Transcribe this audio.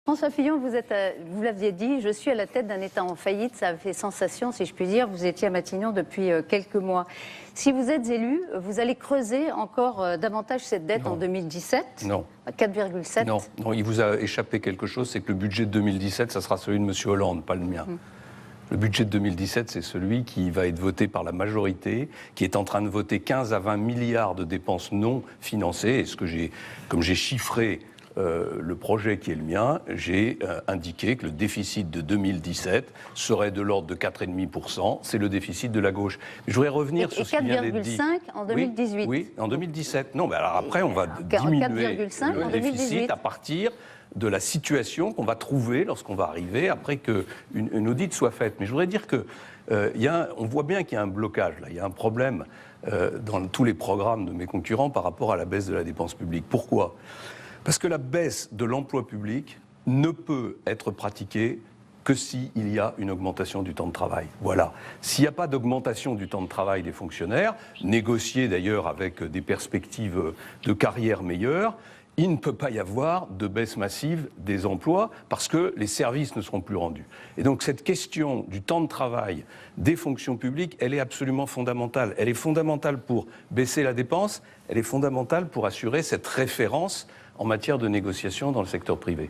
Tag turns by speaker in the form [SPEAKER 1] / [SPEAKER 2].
[SPEAKER 1] François Fillon, vous l'aviez dit, je suis à la tête d'un État en faillite. Ça a fait sensation, si je puis dire. Vous étiez à Matignon depuis quelques mois. Si vous êtes élu, vous allez creuser encore davantage cette dette en 2017 ?
[SPEAKER 2] Non.
[SPEAKER 1] 4,7 ?
[SPEAKER 2] Non, il vous a échappé quelque chose, c'est que le budget de 2017, ça sera celui de M. Hollande, pas le mien. Le budget de 2017, c'est celui qui va être voté par la majorité, qui est en train de voter 15 à 20 milliards de dépenses non financées. Et comme j'ai chiffré le projet qui est le mien, j'ai indiqué que le déficit de 2017 serait de l'ordre de 4,5%. C'est le déficit de la gauche. Mais je voudrais revenir sur ce qui vient d'être dit.
[SPEAKER 1] 4,5 en 2018.
[SPEAKER 2] Oui, en 2017. Non, mais alors après, on va diminuer le déficit à partir de la situation qu'on va trouver lorsqu'on va arriver après qu'une audit soit faite. Mais je voudrais dire que on voit bien qu'il y a un blocage, là. Il y a un problème dans tous les programmes de mes concurrents par rapport à la baisse de la dépense publique. Pourquoi ? Parce que la baisse de l'emploi public ne peut être pratiquée que s'il y a une augmentation du temps de travail. Voilà. S'il n'y a pas d'augmentation du temps de travail des fonctionnaires, négociée d'ailleurs avec des perspectives de carrière meilleures, il ne peut pas y avoir de baisse massive des emplois parce que les services ne seront plus rendus. Et donc cette question du temps de travail des fonctions publiques, elle est absolument fondamentale. Elle est fondamentale pour baisser la dépense, elle est fondamentale pour assurer cette référence en matière de négociation dans le secteur privé.